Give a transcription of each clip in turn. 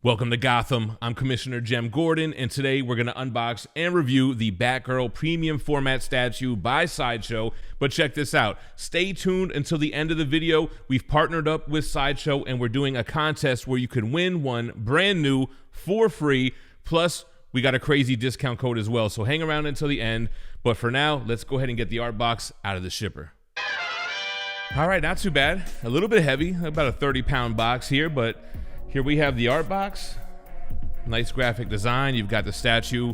Welcome to Gotham. I'm Commissioner Jem Gordon, and today we're going to unbox and review the Batgirl Premium Format statue by Sideshow. But check this out. Stay tuned until the end of the video. We've partnered up with Sideshow, and we're doing a contest where you can win one brand new for free. Plus, we got a crazy discount code as well, so hang around until the end. But for now, let's go ahead and get the art box out of the shipper. All right, not too bad. A little bit heavy, about a 30-pound box here, but here we have the art box. Nice graphic design. You've got the statue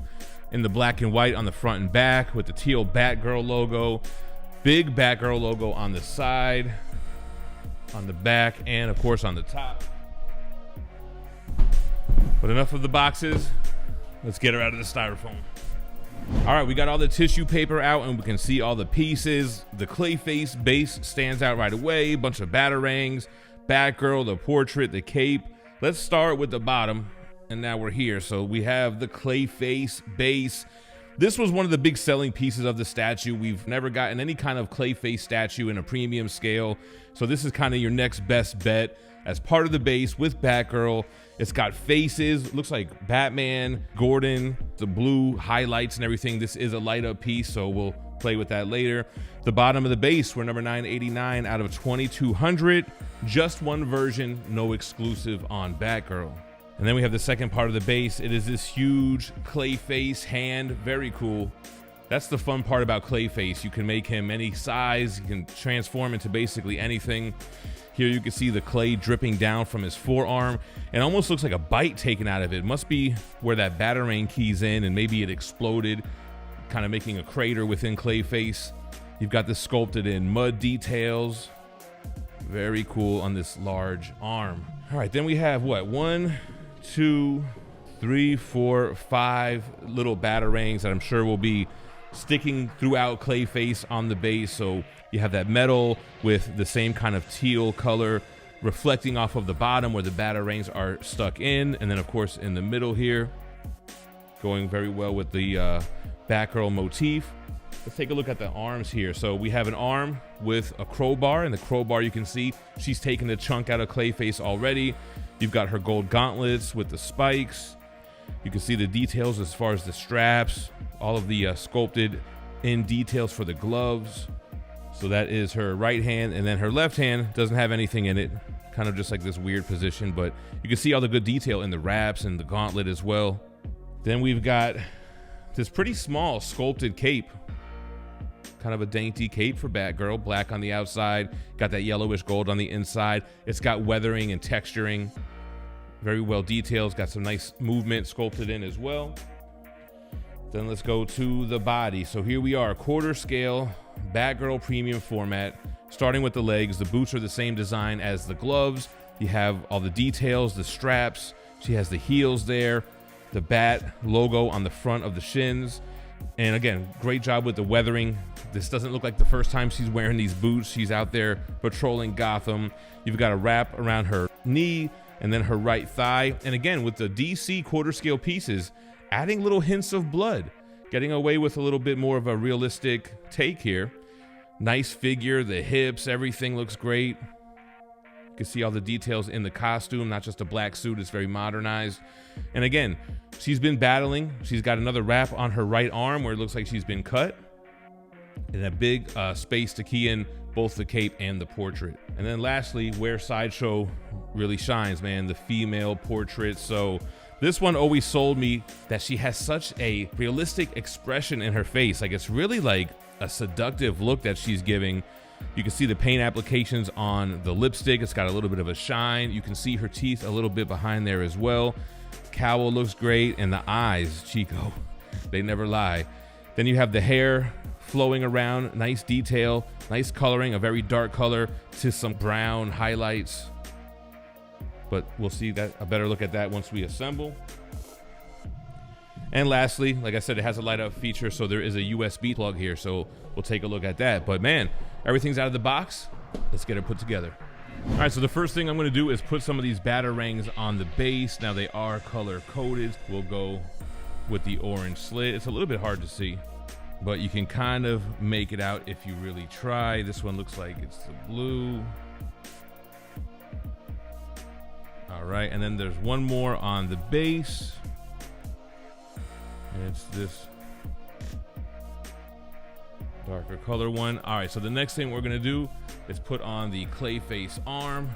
in the black and white on the front and back with the teal Batgirl logo. Big Batgirl logo on the side, on the back, and of course on the top. But enough of the boxes. Let's get her out of the styrofoam. All right, we got all the tissue paper out and we can see all the pieces. The Clayface base stands out right away. A bunch of Batarangs, Batgirl, the portrait, the cape. Let's start with the bottom, and now we're here. So we have the Clayface base. This was one of the big selling pieces of the statue. We've never gotten any kind of Clayface statue in a premium scale. So this is kind of your next best bet as part of the base with Batgirl. It's got faces, looks like Batman, Gordon, the blue highlights and everything. This is a light up piece, so we'll play with that later. The bottom of the base, we're number 989 out of 2,200. Just one version, no exclusive on Batgirl. And then we have the second part of the base. It is this huge Clayface hand, very cool. That's the fun part about Clayface. You can make him any size, you can transform into basically anything. Here you can see the clay dripping down from his forearm. It almost looks like a bite taken out of it. It must be where that Batarang keys in and maybe it exploded, kind of making a crater within Clayface. You've got the sculpted in mud details. Very cool on this large arm. All right, then we have what? 1, 2, 3, 4, 5 little Batarangs that I'm sure will be sticking throughout Clayface on the base. So you have that metal with the same kind of teal color reflecting off of the bottom where the Batarangs are stuck in. And then of course in the middle here, going very well with the Batgirl motif. Let's take a look at the arms here. So we have an arm with a crowbar, and the crowbar you can see she's taken a chunk out of Clayface already. You've got her gold gauntlets with the spikes. You can see the details as far as the straps, all of the sculpted in details for the gloves. So that is her right hand, and then her left hand doesn't have anything in it, kind of just like this weird position, but you can see all the good detail in the wraps and the gauntlet as well. Then we've got this pretty small sculpted cape, kind of a dainty cape for Batgirl, black on the outside, got that yellowish gold on the inside. It's got weathering and texturing, very well detailed, got some nice movement sculpted in as well. Then let's go to the body. So here we are, quarter scale Batgirl Premium Format, starting with the legs. The boots are the same design as the gloves. You have all the details, the straps. She has the heels there, the bat logo on the front of the shins. And again, great job with the weathering. This doesn't look like the first time she's wearing these boots. She's out there patrolling Gotham. You've got a wrap around her knee and then her right thigh. And again, with the DC quarter scale pieces, adding little hints of blood, getting away with a little bit more of a realistic take here. Nice figure, the hips, everything looks great. You can see all the details in the costume, not just a black suit, it's very modernized. And again, she's been battling. She's got another wrap on her right arm where it looks like she's been cut. And a big space to key in both the cape and the portrait. And then lastly, where Sideshow really shines, man, the female portrait. So this one always sold me that she has such a realistic expression in her face. Like it's really like a seductive look that she's giving. You can see the paint applications on the lipstick. It's got a little bit of a shine. You can see her teeth a little bit behind there as well. Cowl looks great, and the eyes, Chico, they never lie. Then you have the hair flowing around, nice detail, nice coloring, a very dark color to some brown highlights. But we'll see that a better look at that once we assemble. And lastly, like I said, it has a light up feature, so there is a USB plug here, so we'll take a look at that. But man, everything's out of the box. Let's get it put together. All right, so the first thing I'm gonna do is put some of these Batarangs on the base. Now they are color coded. We'll go with the orange slit. It's a little bit hard to see, but you can kind of make it out if you really try. This one looks like it's the blue. All right, and then there's one more on the base. And it's this darker color one. All right, so the next thing we're gonna do is put on the Clayface arm.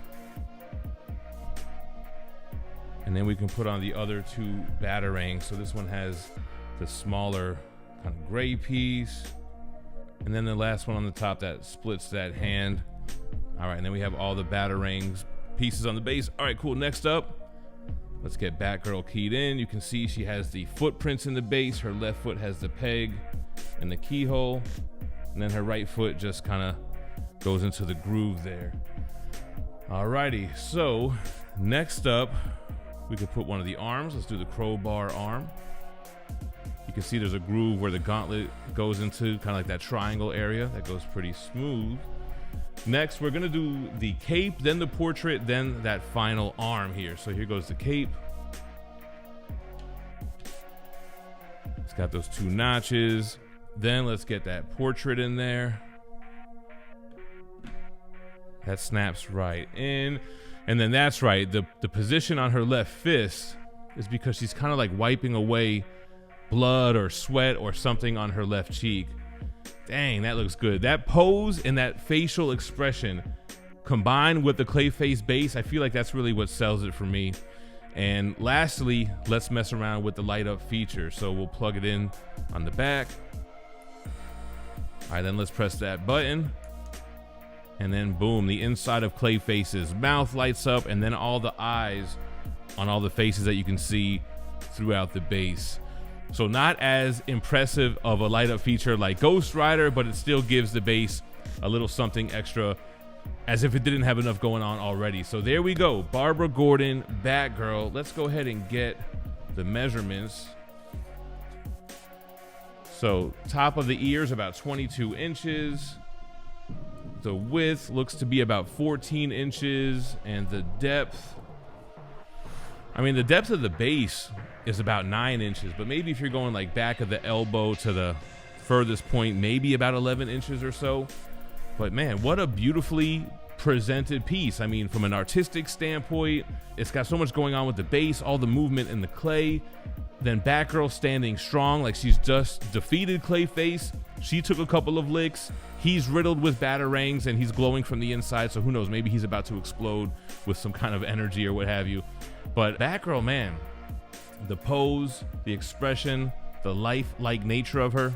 And then we can put on the other two Batarangs. So this one has the smaller kind of gray piece. And then the last one on the top that splits that hand. All right, and then we have all the Batarangs pieces on the base. All right, cool. Next up, let's get Batgirl keyed in. You can see she has the footprints in the base. Her left foot has the peg and the keyhole. And then her right foot just kind of goes into the groove there. Alrighty, so next up, we could put one of the arms. Let's do the crowbar arm. You can see there's a groove where the gauntlet goes into, kind of like that triangle area. That goes pretty smooth. Next, we're gonna do the cape, then the portrait, then that final arm here. So here goes the cape. It's got those two notches. Then let's get that portrait in there. That snaps right in. And then that's right, the position on her left fist is because she's kind of like wiping away blood or sweat or something on her left cheek. Dang, that looks good. That pose and that facial expression combined with the Clayface base, I feel like that's really what sells it for me. And lastly, let's mess around with the light up feature. So we'll plug it in on the back. All right, then let's press that button. And then boom, the inside of Clayface's mouth lights up, and then all the eyes on all the faces that you can see throughout the base. So not as impressive of a light up feature like Ghost Rider, but it still gives the base a little something extra, as if it didn't have enough going on already. So there we go, Barbara Gordon, Batgirl. Let's go ahead and get the measurements. So top of the ears about 22 inches. The width looks to be about 14 inches, and the depth, I mean, the depth of the base is about 9 inches, but maybe if you're going like back of the elbow to the furthest point, maybe about 11 inches or so. But man, what a beautifully presented piece. I mean, from an artistic standpoint, it's got so much going on with the base, all the movement in the clay. Then Batgirl standing strong, like she's just defeated Clayface. She took a couple of licks. He's riddled with Batarangs and he's glowing from the inside, so who knows, maybe he's about to explode with some kind of energy or what have you. But Batgirl, man, the pose, the expression, the life-like nature of her,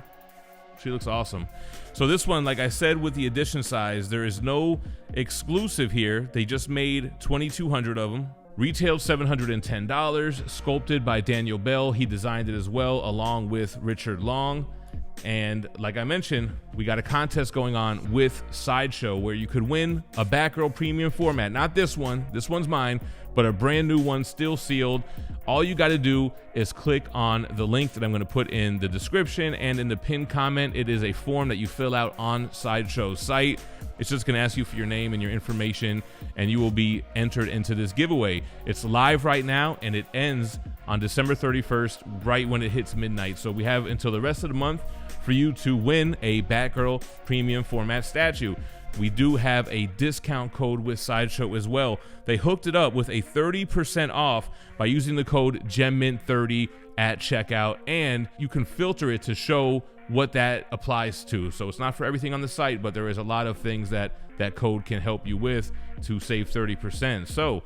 she looks awesome. So this one, like I said, with the edition size, there is no exclusive here. They just made 2,200 of them. Retailed $710, sculpted by Daniel Bell. He designed it as well, along with Richard Long. And like I mentioned, we got a contest going on with Sideshow where you could win a Batgirl Premium Format. Not this one's mine, but a brand new one, still sealed. All you got to do is click on the link that I'm going to put in the description and in the pinned comment. It is a form that you fill out on Sideshow's site. It's just going to ask you for your name and your information, and you will be entered into this giveaway. It's live right now, and it ends on December 31st, right when it hits midnight. So we have until the rest of the month for you to win a Batgirl Premium Format statue. We do have a discount code with Sideshow as well. They hooked it up with a 30% off by using the code GEMMINT30 at checkout, and you can filter it to show what that applies to. So it's not for everything on the site, but there is a lot of things that that code can help you with to save 30%. So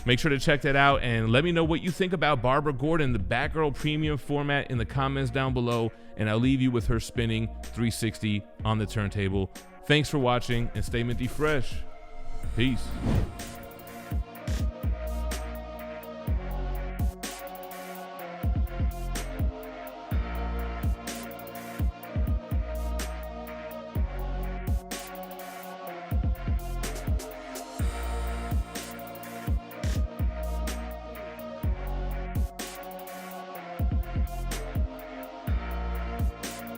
make sure to check that out and let me know what you think about Barbara Gordon, the Batgirl Premium Format, in the comments down below, and I'll leave you with her spinning 360 on the turntable. Thanks for watching, and stay minty fresh. Peace.